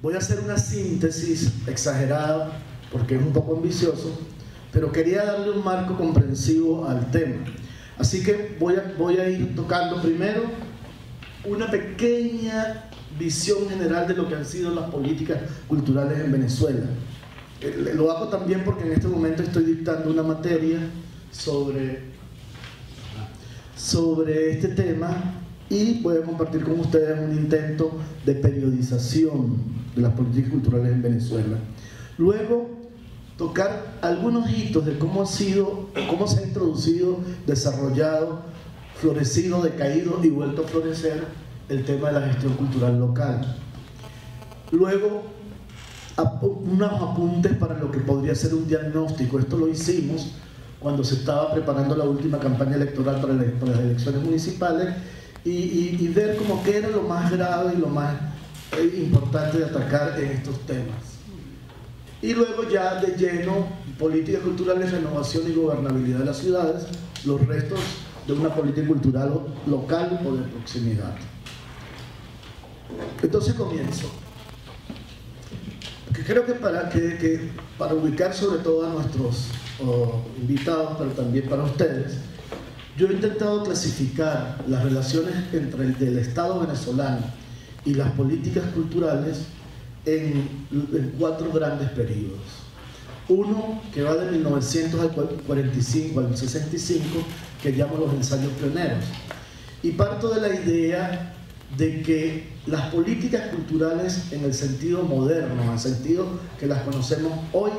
Voy a hacer una síntesis exagerada porque es un poco ambicioso, pero quería darle un marco comprensivo al tema. Así que voy a ir tocando primero una pequeña visión general de lo que han sido las políticas culturales en Venezuela. Lo hago también porque en este momento estoy dictando una materia sobre este tema y voy a compartir con ustedes un intento de periodización de las políticas culturales en Venezuela. Luego, tocar algunos hitos de cómo se ha introducido, desarrollado, florecido, decaído y vuelto a florecer el tema de la gestión cultural local. Luego, unos apuntes para lo que podría ser un diagnóstico. Esto lo hicimos cuando se estaba preparando la última campaña electoral para las elecciones municipales y ver como qué era lo más grave y lo más importante de atacar en estos temas. Y luego ya de lleno, políticas culturales, renovación y gobernabilidad de las ciudades, los restos de una política cultural local o de proximidad. Entonces comienzo. Creo que para ubicar sobre todo a nuestros invitados, pero también para ustedes, yo he intentado clasificar las relaciones entre el Estado venezolano y las políticas culturales en 4 grandes periodos. Uno que va de 1900 al 45 al 65, que llamo los ensayos pioneros. Y parto de la idea de que las políticas culturales en el sentido moderno, en el sentido que las conocemos hoy,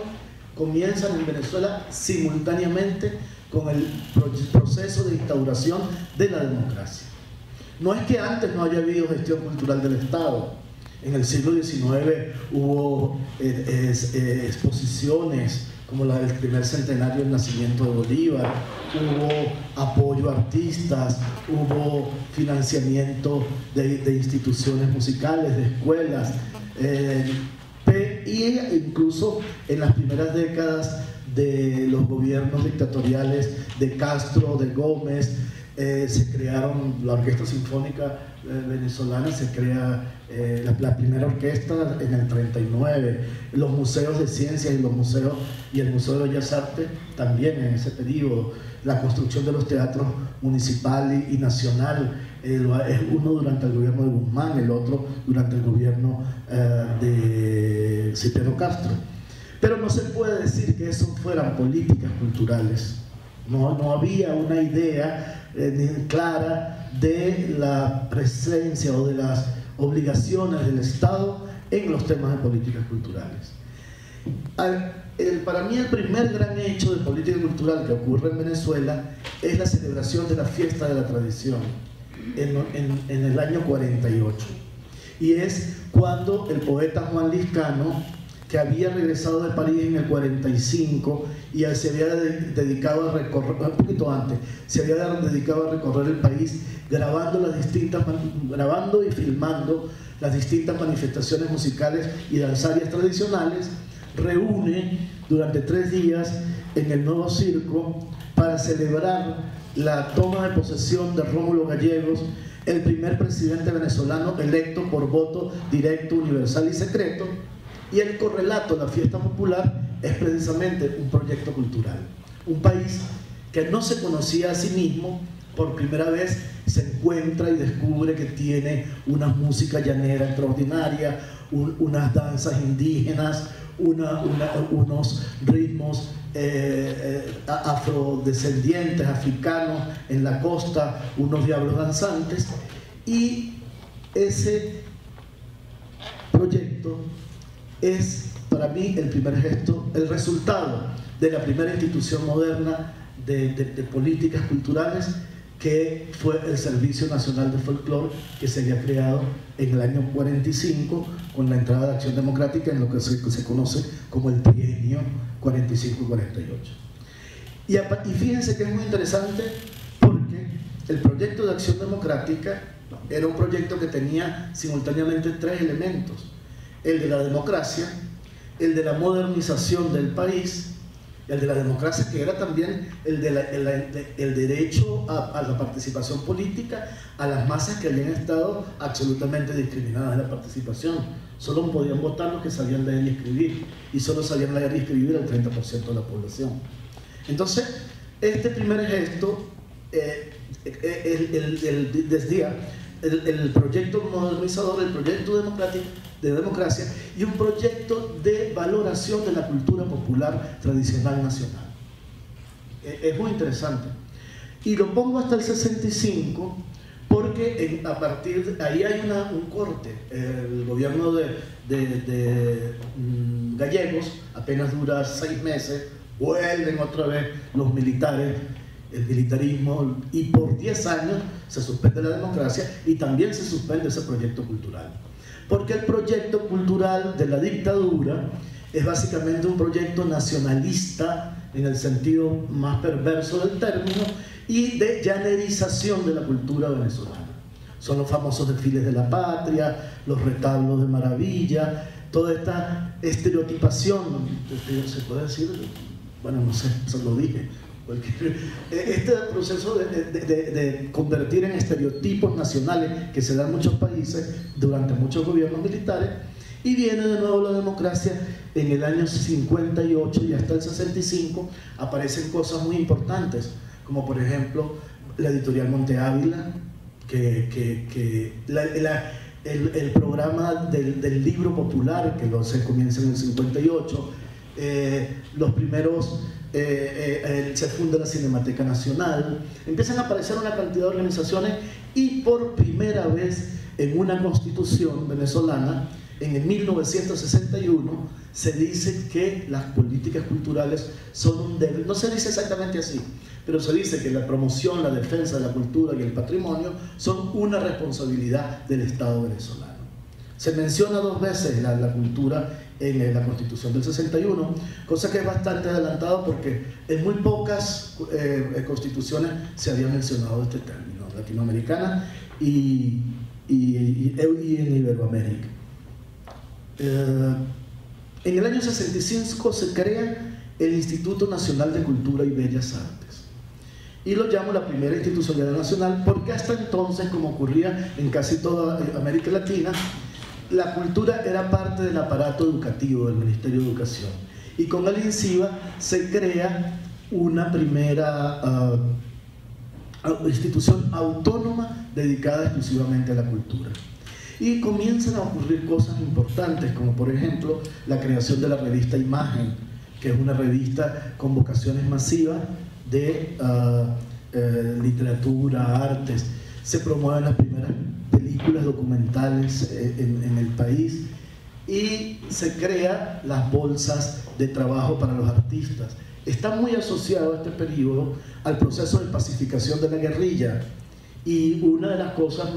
comienzan en Venezuela simultáneamente con el proceso de instauración de la democracia. No es que antes no haya habido gestión cultural del Estado. En el siglo XIX hubo exposiciones como la del primer centenario del nacimiento de Bolívar, hubo apoyo a artistas, hubo financiamiento de instituciones musicales, de escuelas, y incluso en las primeras décadas de los gobiernos dictatoriales de Castro, de Gómez, se crearon la Orquesta Sinfónica Venezolana, se crea la primera orquesta en el 39, los museos de ciencias y el Museo de Bellas Artes también en ese periodo, la construcción de los teatros municipal y nacional, es uno durante el gobierno de Guzmán, el otro durante el gobierno de Cipriano Castro. Pero no se puede decir que eso fueran políticas culturales. No había una idea clara de la presencia o de las obligaciones del Estado en los temas de políticas culturales. Para mí el primer gran hecho de política cultural que ocurre en Venezuela es la celebración de la Fiesta de la Tradición en el año 48. Y es cuando el poeta Juan Liscano, que había regresado de París en el 45 y se había dedicado a recorrer, un poquito antes, se había dedicado a recorrer el país grabando y filmando las distintas manifestaciones musicales y danzarias tradicionales, reúne durante 3 días en el Nuevo Circo para celebrar la toma de posesión de Rómulo Gallegos, el primer presidente venezolano electo por voto directo, universal y secreto. Y el correlato de la fiesta popular es precisamente un proyecto cultural. Un país que no se conocía a sí mismo, por primera vez se encuentra y descubre que tiene una música llanera extraordinaria, unas danzas indígenas, unos ritmos afrodescendientes, africanos en la costa, unos diablos danzantes. Y ese proyecto es para mí el primer gesto, el resultado de la primera institución moderna de políticas culturales, que fue el Servicio Nacional de Folclore, que se había creado en el año 45 con la entrada de Acción Democrática en lo que se conoce como el trienio 45 y 48. Y fíjense que es muy interesante porque el proyecto de Acción Democrática era un proyecto que tenía simultáneamente 3 elementos: el de la democracia, el de la modernización del país el de la democracia, que era también el derecho a la participación política a las masas que habían estado absolutamente discriminadas de la participación. Solo podían votar los que sabían leer y escribir, y solo sabían leer y escribir el 30% de la población. Entonces, este primer gesto decía el proyecto modernizador, el proyecto democrático, de democracia, y un proyecto de valoración de la cultura popular tradicional nacional. Es muy interesante. Y lo pongo hasta el 65 porque a partir de ahí hay un corte. El gobierno de gallegos apenas dura 6 meses, vuelven otra vez los militares, el militarismo, y por 10 años se suspende la democracia y también se suspende ese proyecto cultural. Porque el proyecto cultural de la dictadura es básicamente un proyecto nacionalista en el sentido más perverso del término y de llanerización de la cultura venezolana. Son los famosos desfiles de la patria, los retablos de maravilla, toda esta estereotipación, ¿se puede decir? Bueno, no sé, se lo dije. Este proceso de convertir en estereotipos nacionales que se dan en muchos países durante muchos gobiernos militares, y viene de nuevo la democracia en el año 58 y hasta el 65 aparecen cosas muy importantes, como por ejemplo la editorial Monte Ávila, el programa del libro popular que se comienza en el 58, los primeros se funda la Cinemateca Nacional, empiezan a aparecer una cantidad de organizaciones, y por primera vez en una constitución venezolana, en el 1961, se dice que las políticas culturales son un deber. No se dice exactamente así, pero se dice que la promoción, la defensa de la cultura y el patrimonio son una responsabilidad del Estado venezolano. Se menciona 2 veces la cultura en la Constitución del 61, cosa que es bastante adelantado porque en muy pocas constituciones se había mencionado este término, latinoamericana y en Iberoamérica. En el año 65 se crea el Instituto Nacional de Cultura y Bellas Artes, y lo llamo la primera institucionalidad nacional porque hasta entonces, como ocurría en casi toda América Latina, la cultura era parte del aparato educativo del Ministerio de Educación, y con el INCIBA se crea una primera institución autónoma dedicada exclusivamente a la cultura. Y comienzan a ocurrir cosas importantes, como por ejemplo la creación de la revista Imagen, que es una revista con vocaciones masivas de literatura, artes. Se promueven las primeras películas documentales en el país, y se crean las bolsas de trabajo para los artistas. Está muy asociado este periodo al proceso de pacificación de la guerrilla, y una de las cosas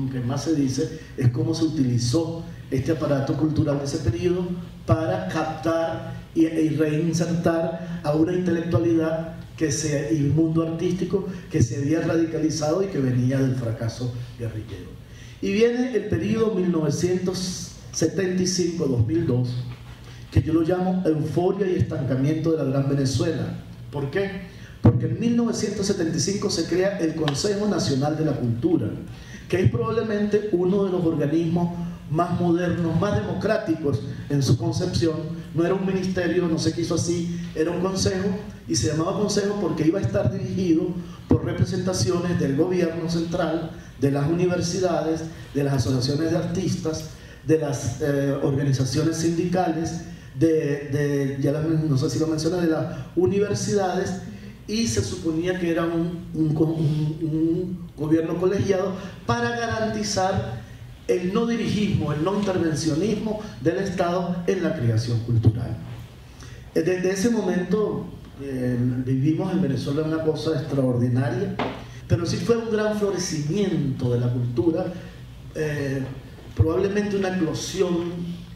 que más se dice es cómo se utilizó este aparato cultural de ese periodo para captar y reinsertar a una intelectualidad y un mundo artístico que se había radicalizado y que venía del fracaso guerrillero. Y viene el periodo 1975-2002, que yo lo llamo euforia y estancamiento de la Gran Venezuela. ¿Por qué? Porque en 1975 se crea el Consejo Nacional de la Cultura, que es probablemente uno de los organismos más modernos, más democráticos en su concepción. No era un ministerio, no se quiso así, era un consejo, y se llamaba consejo porque iba a estar dirigido por representaciones del gobierno central, de las universidades, de las asociaciones de artistas, de las organizaciones sindicales, no sé si lo mencioné, de las universidades, y se suponía que era un gobierno colegiado para garantizar el no dirigismo, el no intervencionismo del Estado en la creación cultural. Desde ese momento vivimos en Venezuela una cosa extraordinaria, pero sí fue un gran florecimiento de la cultura, probablemente una eclosión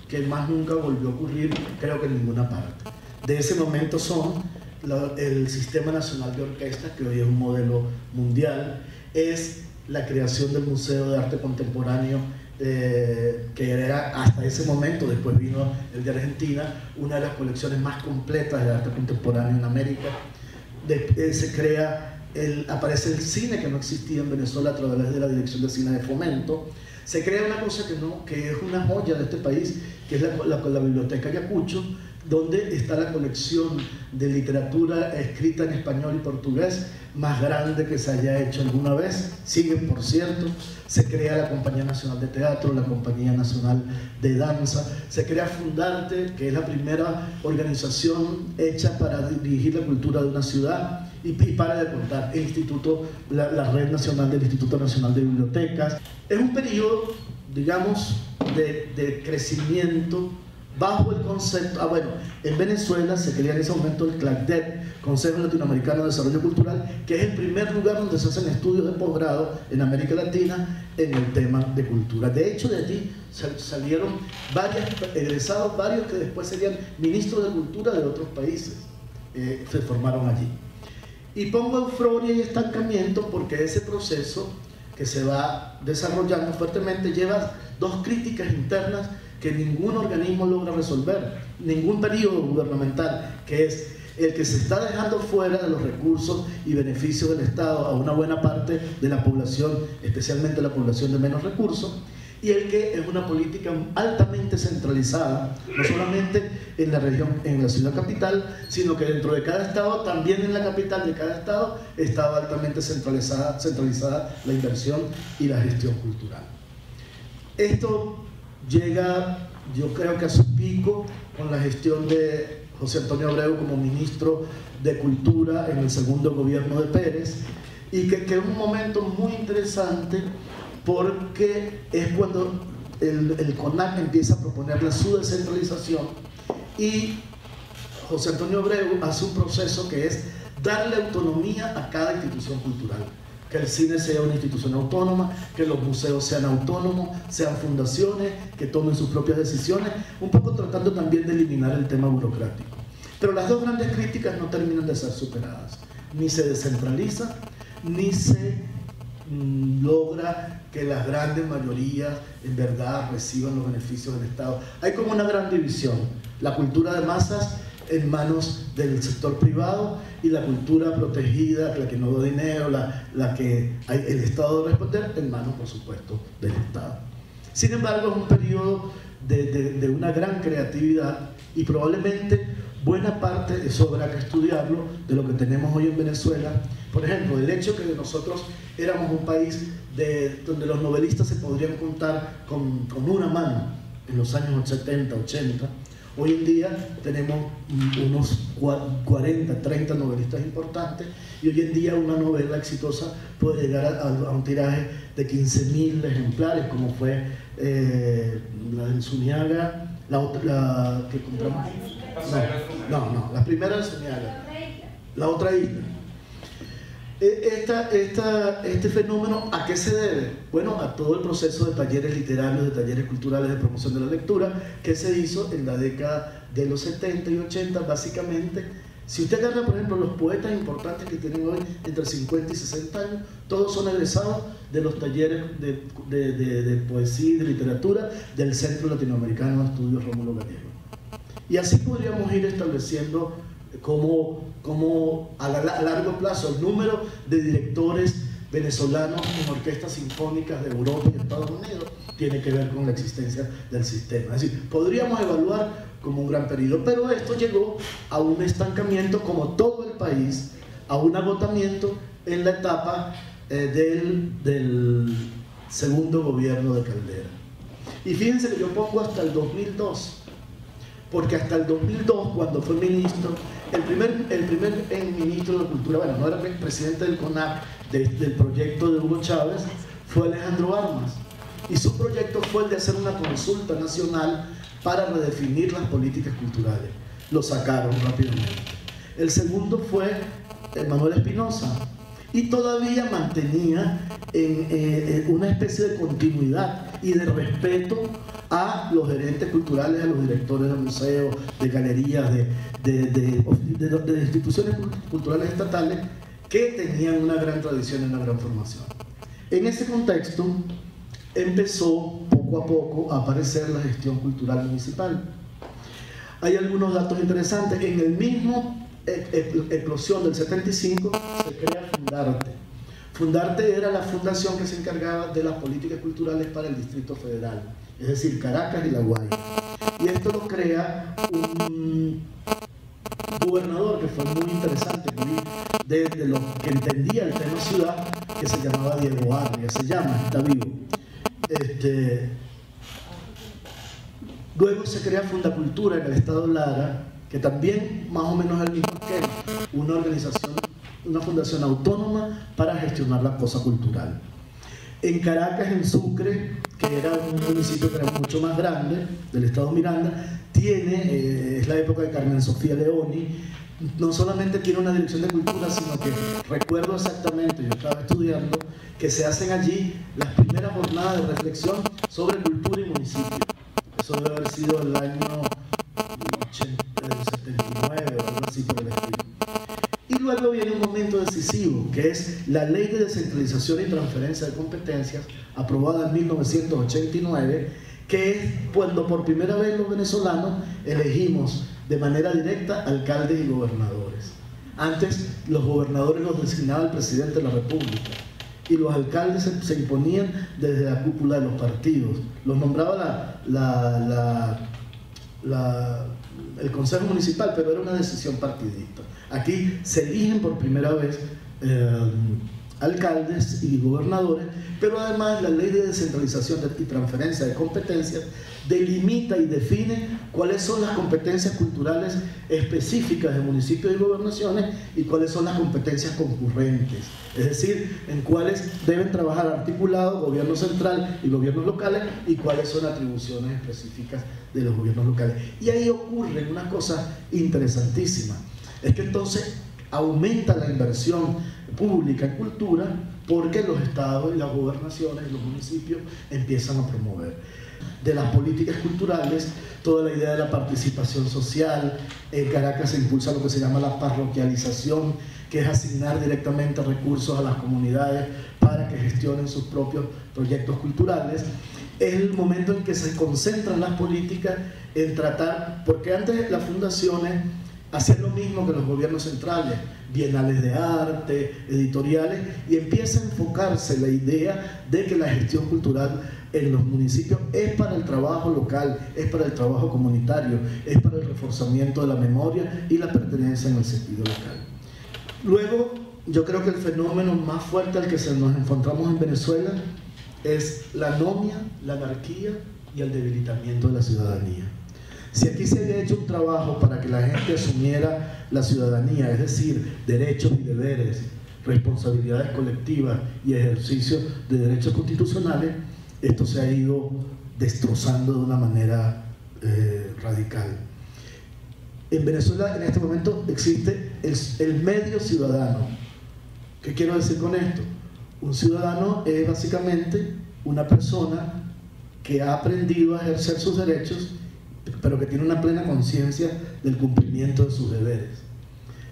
que más nunca volvió a ocurrir, creo que en ninguna parte. De ese momento son el Sistema Nacional de Orquestas, que hoy es un modelo mundial, es la creación del Museo de Arte Contemporáneo que era hasta ese momento, después vino el de Argentina, una de las colecciones más completas de arte contemporáneo en América. Se crea, aparece el cine, que no existía en Venezuela a través de la Dirección de Cine de Fomento. Se crea una cosa que es una joya de este país, que es la Biblioteca Ayacucho, donde está la colección de literatura escrita en español y portugués más grande que se haya hecho alguna vez. Siguen, por cierto. Se crea la Compañía Nacional de Teatro, la Compañía Nacional de Danza. Se crea Fundarte, que es la primera organización hecha para dirigir la cultura de una ciudad. Y para de contar, el instituto, la red nacional del Instituto Nacional de Bibliotecas. Es un periodo, digamos, de crecimiento bajo el concepto, bueno, en Venezuela se crea en ese momento el CLACDET, Consejo Latinoamericano de Desarrollo Cultural, que es el primer lugar donde se hacen estudios de posgrado en América Latina en el tema de cultura. De hecho, de allí salieron varios egresados, varios que después serían ministros de cultura de otros países, se formaron allí. Y pongo euforia y estancamiento porque ese proceso que se va desarrollando fuertemente lleva dos críticas internas que ningún organismo logra resolver, ningún periodo gubernamental, que es el que se está dejando fuera de los recursos y beneficios del Estado a una buena parte de la población, especialmente la población de menos recursos, y el que es una política altamente centralizada, no solamente en la región, en la ciudad capital, sino que dentro de cada estado, también en la capital de cada estado, estaba altamente centralizada la inversión y la gestión cultural. Esto llega, yo creo que a su pico con la gestión de José Antonio Abreu como ministro de Cultura en el segundo gobierno de Pérez, y que es un momento muy interesante porque es cuando el CONAC empieza a proponerle su descentralización y José Antonio Abreu hace un proceso que es darle autonomía a cada institución cultural. Que el cine sea una institución autónoma, que los museos sean autónomos, sean fundaciones, que tomen sus propias decisiones, un poco tratando también de eliminar el tema burocrático. Pero las dos grandes críticas no terminan de ser superadas. Ni se descentraliza, ni se logra que las grandes mayorías en verdad reciban los beneficios del Estado. Hay como una gran división. La cultura de masas en manos del sector privado y la cultura protegida, la que no da dinero, la que el Estado debe responder, en manos, por supuesto, del Estado. Sin embargo, es un periodo de una gran creatividad y probablemente buena parte, eso habrá que estudiarlo, de lo que tenemos hoy en Venezuela. Por ejemplo, el hecho que nosotros éramos un país donde los novelistas se podrían contar con una mano en los años 70, 80, hoy en día tenemos unos 40, 30 novelistas importantes y hoy en día una novela exitosa puede llegar a un tiraje de 15.000 ejemplares, como fue la de Zuniaga, la que compramos. No, la primera de Zuniaga, la otra isla. Este fenómeno, ¿a qué se debe? Bueno, a todo el proceso de talleres literarios, de talleres culturales, de promoción de la lectura que se hizo en la década de los 70 y 80, básicamente. Si usted agarra, por ejemplo, los poetas importantes que tienen hoy entre 50 y 60 años, todos son egresados de los talleres de poesía y de literatura del Centro Latinoamericano de Estudios Rómulo Gallego. Y así podríamos ir estableciendo como a largo plazo el número de directores venezolanos en orquestas sinfónicas de Europa y Estados Unidos tiene que ver con la existencia del sistema. Es decir, podríamos evaluar como un gran periodo, pero esto llegó a un estancamiento, como todo el país, a un agotamiento en la etapa del segundo gobierno de Caldera. Y fíjense que yo pongo hasta el 2002, porque hasta el 2002, cuando fue ministro, el primer ministro de la Cultura, bueno, no era presidente del CONAC, del proyecto de Hugo Chávez, fue Alejandro Armas. Y su proyecto fue el de hacer una consulta nacional para redefinir las políticas culturales. Lo sacaron rápidamente. El segundo fue Manuel Espinosa. Y todavía mantenía una especie de continuidad y de respeto a los gerentes culturales, a los directores de museos, de galerías, de instituciones culturales estatales que tenían una gran tradición y una gran formación. En ese contexto, empezó poco a poco a aparecer la gestión cultural municipal. Hay algunos datos interesantes. En el mismo eclosión del 75 se crea Fundarte. Fundarte era la fundación que se encargaba de las políticas culturales para el Distrito Federal, es decir, Caracas y La Guaira. Y esto lo crea un gobernador que fue muy interesante, de lo que entendía el tema ciudad, que se llamaba Diego Arria, está vivo. Luego se crea Fundacultura en el estado Lara, que también más o menos es el mismo esquema, una organización, una fundación autónoma para gestionar la cosa cultural. En Caracas, en Sucre, que era un municipio que era mucho más grande, del estado Miranda, es la época de Carmen Sofía Leoni, no solamente tiene una dirección de cultura, sino que recuerdo exactamente, yo estaba estudiando, que se hacen allí las primeras jornadas de reflexión sobre cultura y municipio. Eso debe haber sido el año 79 o algo así por el estilo. Y luego viene un momento decisivo, que es la Ley de Descentralización y Transferencia de Competencias, aprobada en 1989, que es cuando por primera vez los venezolanos elegimos de manera directa alcaldes y gobernadores. Antes los gobernadores los designaba el presidente de la República y los alcaldes se imponían desde la cúpula de los partidos. Los nombraba el Consejo Municipal, pero era una decisión partidista. Aquí se eligen por primera vez alcaldes y gobernadores, pero además la Ley de Descentralización y Transferencia de Competencias delimita y define cuáles son las competencias culturales específicas de municipios y gobernaciones y cuáles son las competencias concurrentes, es decir, en cuáles deben trabajar articulados gobierno central y gobiernos locales y cuáles son atribuciones específicas de los gobiernos locales. Y ahí ocurre una cosa interesantísima, es que entonces aumenta la inversión pública en cultura porque los estados y las gobernaciones y los municipios empiezan a promover. De las políticas culturales, toda la idea de la participación social. En Caracas se impulsa lo que se llama la parroquialización, que es asignar directamente recursos a las comunidades para que gestionen sus propios proyectos culturales. Es el momento en que se concentran las políticas en tratar, porque antes las fundaciones hacían lo mismo que los gobiernos centrales, bienales de arte, editoriales, y empieza a enfocarse la idea de que la gestión cultural en los municipios es para el trabajo local, es para el trabajo comunitario, es para el reforzamiento de la memoria y la pertenencia en el sentido local. Luego, yo creo que el fenómeno más fuerte al que nos encontramos en Venezuela es la anomia, la anarquía y el debilitamiento de la ciudadanía. Si aquí se había hecho un trabajo para que la gente asumiera la ciudadanía, es decir, derechos y deberes, responsabilidades colectivas y ejercicio de derechos constitucionales, esto se ha ido destrozando de una manera radical. En Venezuela en este momento existe el medio ciudadano. ¿Qué quiero decir con esto? Un ciudadano es básicamente una persona que ha aprendido a ejercer sus derechos, pero que tiene una plena conciencia del cumplimiento de sus deberes.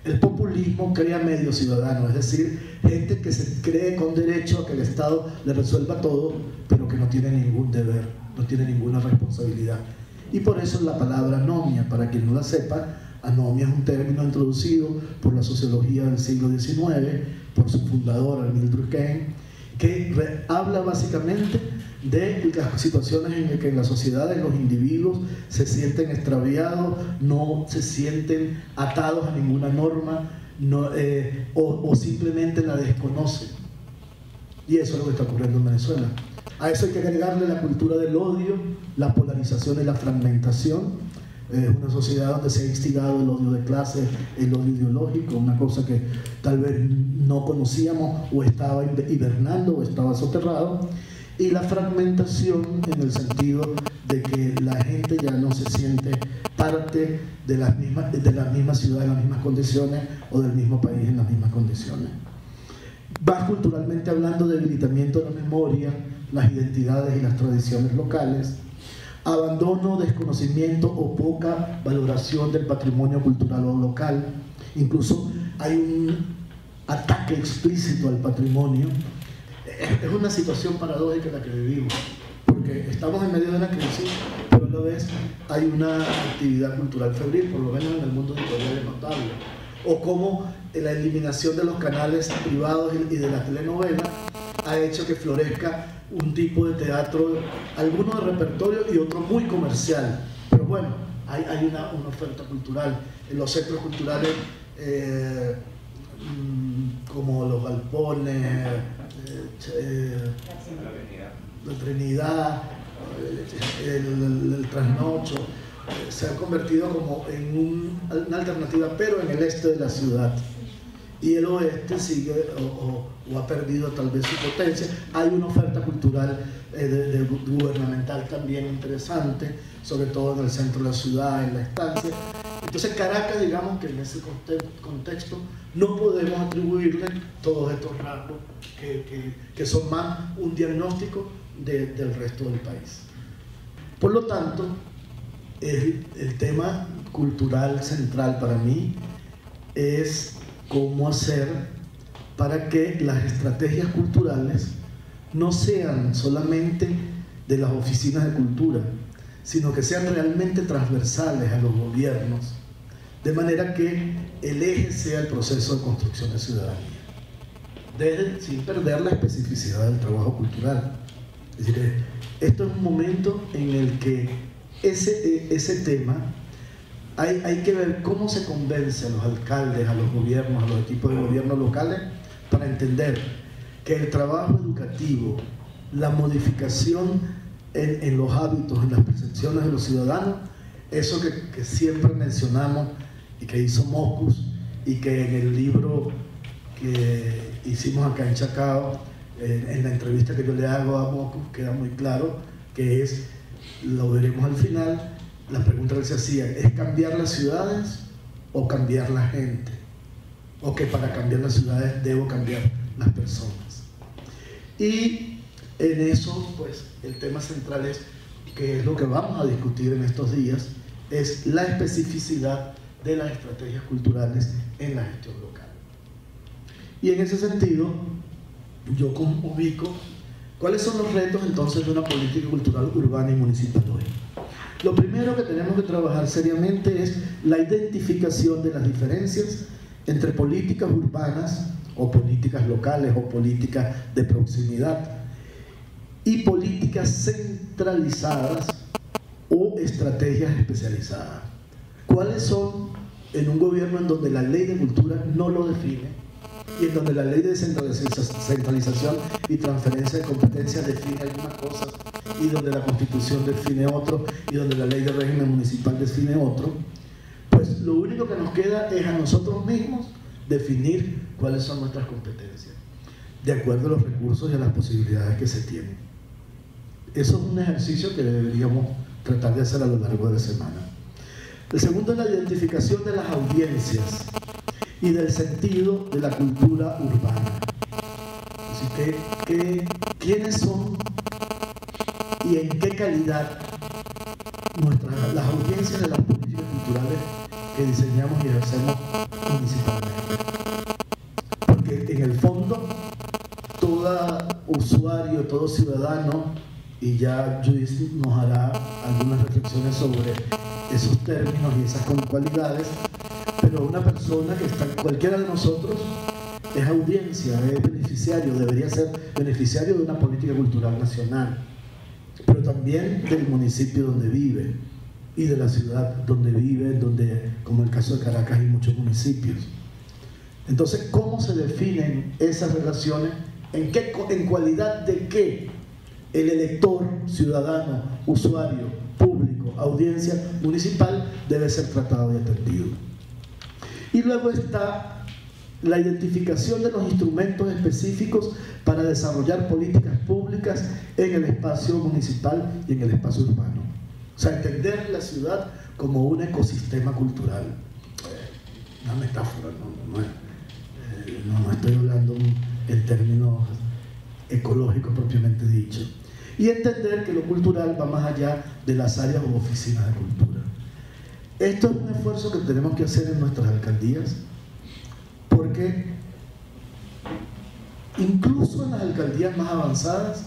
El populismo crea medio ciudadano, es decir, gente que se cree con derecho a que el Estado le resuelva todo, pero que no tiene ningún deber, no tiene ninguna responsabilidad. Y por eso la palabra anomia, para quien no la sepa, anomia es un término introducido por la sociología del siglo XIX, por su fundador, Emile Durkheim, que habla básicamente de las situaciones en las que en las sociedades los individuos se sienten extraviados, no se sienten atados a ninguna norma, o simplemente la desconocen. Y eso es lo que está ocurriendo en Venezuela. A eso hay que agregarle la cultura del odio, la polarización y la fragmentación. Es una sociedad donde se ha instigado el odio de clase, el odio ideológico, una cosa que tal vez no conocíamos o estaba hibernando o estaba soterrado. Y la fragmentación en el sentido de que la gente ya no se siente parte de la misma ciudad en las mismas condiciones o del mismo país en las mismas condiciones. Más culturalmente hablando, debilitamiento de la memoria, las identidades y las tradiciones locales, abandono, desconocimiento o poca valoración del patrimonio cultural o local. Incluso hay un ataque explícito al patrimonio. Es una situación paradójica la que vivimos. estamos en medio de una crisis, pero a la vez hay una actividad cultural febril, por lo menos en el mundo editorial es notable. O cómo la eliminación de los canales privados y de la telenovela ha hecho que florezca un tipo de teatro, algunos de repertorio y otro muy comercial. Pero bueno, hay una oferta cultural. En los centros culturales como los galpones, la Trinidad, el Trasnocho, se ha convertido como en una alternativa, pero en el este de la ciudad. Y el oeste sigue o ha perdido tal vez su potencia. Hay una oferta cultural gubernamental también interesante, sobre todo en el centro de la ciudad, en la estancia. Entonces Caracas, digamos que en ese contexto no podemos atribuirle todos estos rasgos que son más un diagnóstico del resto del país. Por lo tanto, el tema cultural central para mí es cómo hacer para que las estrategias culturales no sean solamente de las oficinas de cultura, sino que sean realmente transversales a los gobiernos, de manera que el eje sea el proceso de construcción de ciudadanía, sin perder la especificidad del trabajo cultural. Es decir, esto es un momento en el que ese tema hay que ver cómo se convence a los alcaldes, a los gobiernos, a los equipos de gobierno locales para entender que el trabajo educativo, la modificación en los hábitos, en las percepciones de los ciudadanos, eso que siempre mencionamos y que hizo Mockus y que en el libro que hicimos acá en Chacao, en la entrevista que yo le hago a Mockus, queda muy claro que es, lo veremos al final, la pregunta que se hacía, ¿es cambiar las ciudades o cambiar la gente? ¿O que para cambiar las ciudades debo cambiar las personas? Y en eso, pues, el tema central es, que es lo que vamos a discutir en estos días, es la especificidad de las estrategias culturales en la gestión local. Y en ese sentido, yo ubico cuáles son los retos entonces de una política cultural urbana y municipal hoy. Lo primero que tenemos que trabajar seriamente es la identificación de las diferencias entre políticas urbanas o políticas locales o políticas de proximidad y políticas centralizadas o estrategias especializadas. ¿Cuáles son en un gobierno en donde la ley de cultura no lo define y en donde la ley de centralización y transferencia de competencias define algunas cosas y donde la Constitución define otro y donde la ley de régimen municipal define otro? Pues lo único que nos queda es a nosotros mismos definir cuáles son nuestras competencias de acuerdo a los recursos y a las posibilidades que se tienen. Eso es un ejercicio que deberíamos tratar de hacer a lo largo de la semana. El segundo es la identificación de las audiencias y del sentido de la cultura urbana. Así que ¿quiénes son y en qué calidad las audiencias de las políticas culturales que diseñamos y ejercemos municipalmente? Porque en el fondo, todo usuario, todo ciudadano, y ya Judith nos hará algunas reflexiones sobre esos términos y esas cualidades, pero una persona que está, cualquiera de nosotros, es audiencia, es beneficiario, debería ser beneficiario de una política cultural nacional, pero también del municipio donde vive y de la ciudad donde vive, donde, como el caso de Caracas, hay muchos municipios. Entonces, ¿cómo se definen esas relaciones? ¿En cualidad de qué el elector, ciudadano, usuario, público, audiencia municipal debe ser tratado y atendido? Y luego está la identificación de los instrumentos específicos para desarrollar políticas públicas en el espacio municipal y en el espacio urbano. O sea, entender la ciudad como un ecosistema cultural. Una metáfora, no estoy hablando en términos ecológicos propiamente dicho. Y entender que lo cultural va más allá de las áreas o oficinas de cultura. Esto es un esfuerzo que tenemos que hacer en nuestras alcaldías, porque incluso en las alcaldías más avanzadas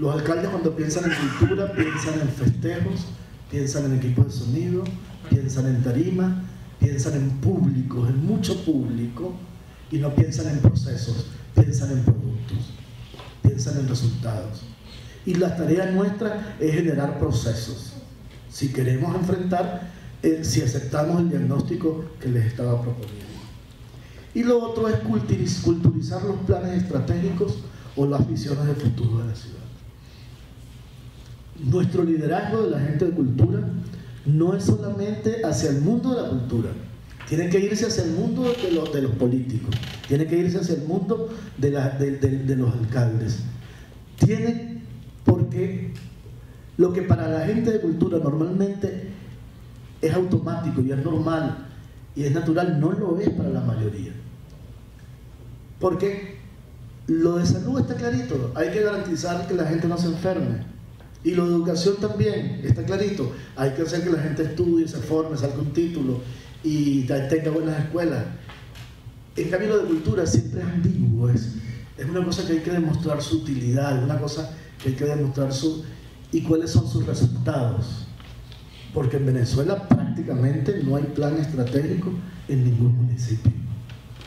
Los alcaldes, cuando piensan en cultura, piensan en festejos, piensan en equipos de sonido, piensan en tarima, piensan en públicos, en mucho público, y no piensan en procesos, piensan en productos, piensan en resultados. Y la tarea nuestra es generar procesos. Si queremos enfrentar, si aceptamos el diagnóstico que les estaba proponiendo. Y lo otro es culturizar los planes estratégicos o las visiones de futuro de la ciudad. Nuestro liderazgo de la gente de cultura no es solamente hacia el mundo de la cultura, tiene que irse hacia el mundo de los políticos, tiene que irse hacia el mundo de los alcaldes. Porque lo que para la gente de cultura normalmente es automático y es normal y es natural, no lo es para la mayoría. Porque lo de salud está clarito, hay que garantizar que la gente no se enferme. Y lo de educación también, está clarito, hay que hacer que la gente estudie, se forme, salga un título y tenga buenas escuelas. En cambio, lo de cultura siempre es ambiguo, es una cosa que hay que demostrar su utilidad, es una cosa que hay que demostrar y cuáles son sus resultados. Porque en Venezuela prácticamente no hay plan estratégico en ningún municipio,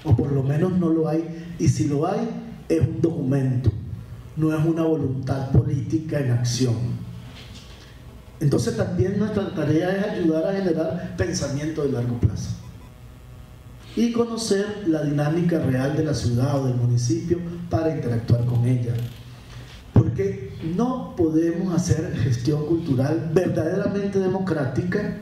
o por lo menos no lo hay, y si lo hay es un documento, no es una voluntad política en acción. Entonces también nuestra tarea es ayudar a generar pensamiento de largo plazo y conocer la dinámica real de la ciudad o del municipio para interactuar con ella. Porque no podemos hacer gestión cultural verdaderamente democrática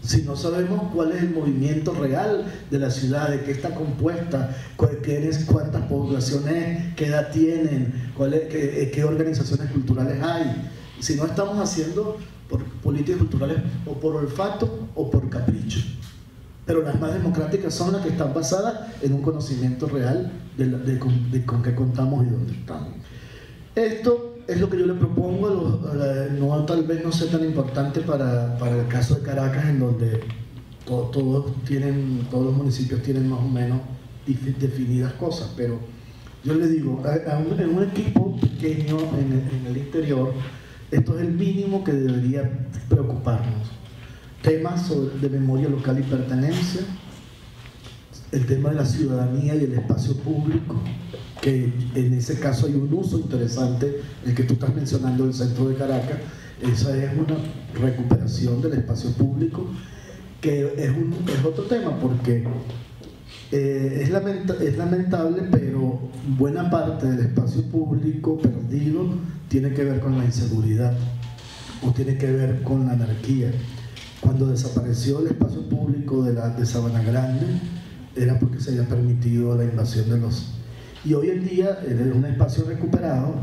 si no sabemos cuál es el movimiento real de la ciudad, de qué está compuesta, cuántas poblaciones, qué edad tienen, qué organizaciones culturales hay. Si no estamos haciendo por políticas culturales o por olfato o por capricho. Pero las más democráticas son las que están basadas en un conocimiento real de con qué contamos y dónde estamos. Esto es lo que yo le propongo, tal vez no sea tan importante para el caso de Caracas, en donde todos los municipios tienen más o menos definidas cosas, pero yo le digo, en un equipo pequeño en el interior, esto es el mínimo que debería preocuparnos. Temas de memoria local y pertenencia, el tema de la ciudadanía y el espacio público, que en ese caso hay un uso interesante, el que tú estás mencionando del centro de Caracas. Esa es una recuperación del espacio público, que es otro tema, porque es lamentable, pero buena parte del espacio público perdido tiene que ver con la inseguridad o tiene que ver con la anarquía. Cuando desapareció el espacio público de Sabana Grande, era porque se había permitido la invasión de los... Y hoy en día es un espacio recuperado,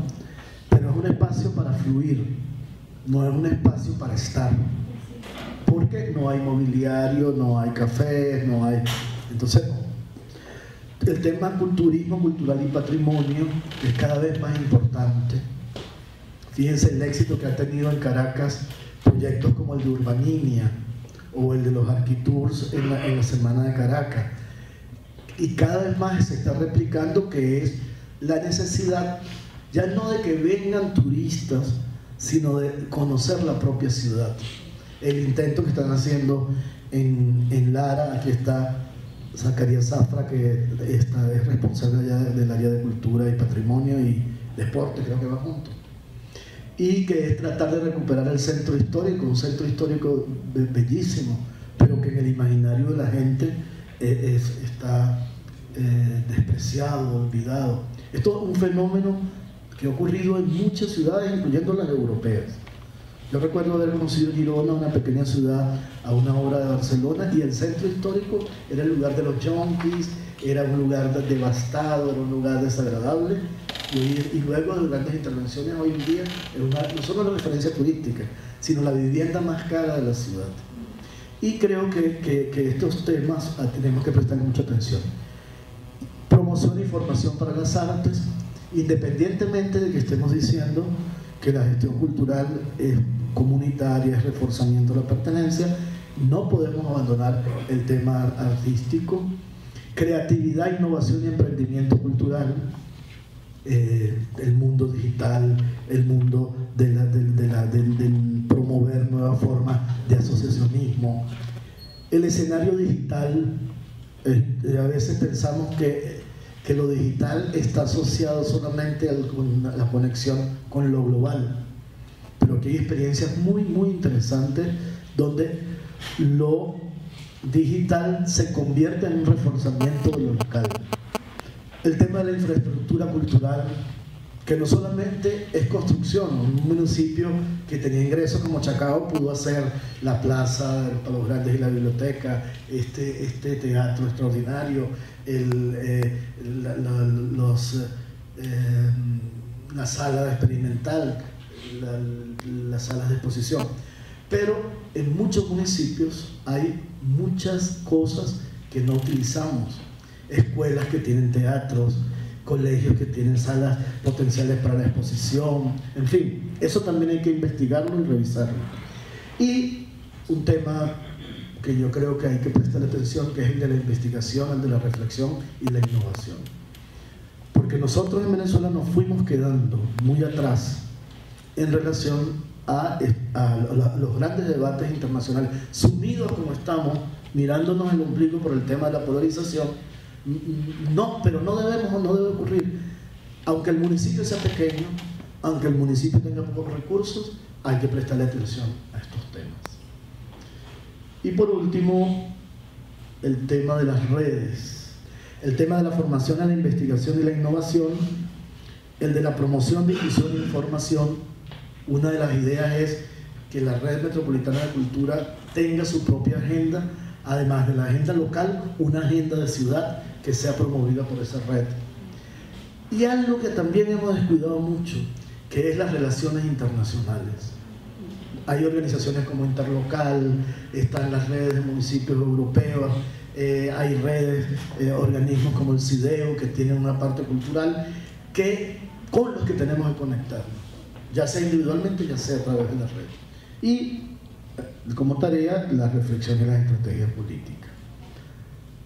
pero es un espacio para fluir, no es un espacio para estar, porque no hay mobiliario, no hay cafés, no hay... Entonces, el tema turismo cultural y patrimonio es cada vez más importante. Fíjense el éxito que ha tenido en Caracas proyectos como el de Urbaninia o el de los Arquitours en la Semana de Caracas. Y cada vez más se está replicando, que es la necesidad ya no de que vengan turistas, sino de conocer la propia ciudad. El intento que están haciendo en Lara, aquí está Zacarías Zafra, que es responsable allá del área de cultura y patrimonio y deporte, creo que va junto, y que es tratar de recuperar el centro histórico, un centro histórico bellísimo, pero que en el imaginario de la gente está despreciado, olvidado. Esto es un fenómeno que ha ocurrido en muchas ciudades, incluyendo las europeas. Yo recuerdo haber conocido Girona, una pequeña ciudad a una hora de Barcelona, y el centro histórico era el lugar de los junkies, era un lugar devastado, era un lugar desagradable, y luego de grandes intervenciones hoy en día es no solo una referencia turística, sino la vivienda más cara de la ciudad. Y creo que estos temas tenemos que prestarle mucha atención. Promoción y formación para las artes, independientemente de que estemos diciendo que la gestión cultural es comunitaria, es reforzamiento de la pertenencia, no podemos abandonar el tema artístico. Creatividad, innovación y emprendimiento cultural. el mundo digital, el mundo del promover nuevas formas de asociacionismo. El escenario digital, a veces pensamos que lo digital está asociado solamente a la conexión con lo global, pero aquí hay experiencias muy interesantes donde lo digital se convierte en un reforzamiento de lo local. El tema de la infraestructura cultural, que no solamente es construcción. Un municipio que tenía ingresos como Chacao pudo hacer la plaza de los Palos Grandes y la biblioteca, este teatro extraordinario, la sala experimental, las salas de exposición. Pero en muchos municipios hay muchas cosas que no utilizamos. Escuelas que tienen teatros, colegios que tienen salas potenciales para la exposición, en fin, eso también hay que investigarlo y revisarlo. Y un tema que yo creo que hay que prestar atención, que es el de la investigación, el de la reflexión y la innovación. Porque nosotros en Venezuela nos fuimos quedando muy atrás en relación a los grandes debates internacionales, sumidos como estamos, mirándonos el ombligo por el tema de la polarización. No, pero no debe ocurrir. Aunque el municipio sea pequeño, aunque el municipio tenga pocos recursos, hay que prestarle atención a estos temas. Y por último, el tema de las redes, el tema de la formación a la investigación y la innovación, el de la promoción, difusión e información. Una de las ideas es que la Red Metropolitana de Cultura tenga su propia agenda, además de la agenda local, una agenda de ciudad que sea promovida por esa red. Y algo que también hemos descuidado mucho, que es las relaciones internacionales. Hay organizaciones como Interlocal, están las redes de municipios europeos, hay redes, organismos como el CIDEO, que tienen una parte cultural, con los que tenemos que conectarnos, ya sea individualmente, ya sea a través de la red. Y como tarea, la reflexión y las estrategias políticas.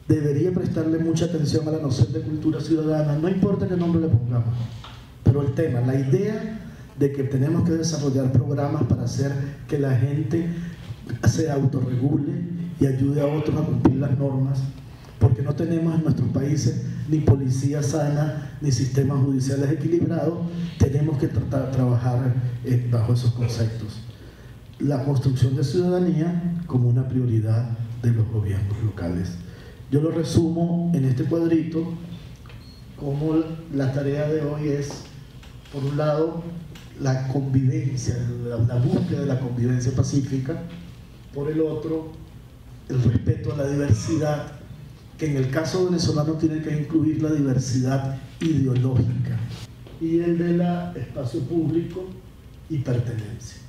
Debería prestarle mucha atención a la noción de cultura ciudadana, no importa qué nombre le pongamos, pero el tema, la idea de que tenemos que desarrollar programas para hacer que la gente se autorregule y ayude a otros a cumplir las normas, porque no tenemos en nuestros países ni policía sana, ni sistemas judiciales equilibrados. Tenemos que trabajar bajo esos conceptos. La construcción de ciudadanía como una prioridad de los gobiernos locales. Yo lo resumo en este cuadrito, como la tarea de hoy es, por un lado, la convivencia, la búsqueda de la convivencia pacífica, por el otro, el respeto a la diversidad, que en el caso venezolano tiene que incluir la diversidad ideológica, y el de la espacio público y pertenencia,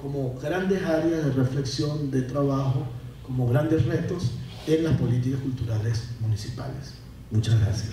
como grandes áreas de reflexión, de trabajo, como grandes retos en las políticas culturales municipales. Muchas gracias.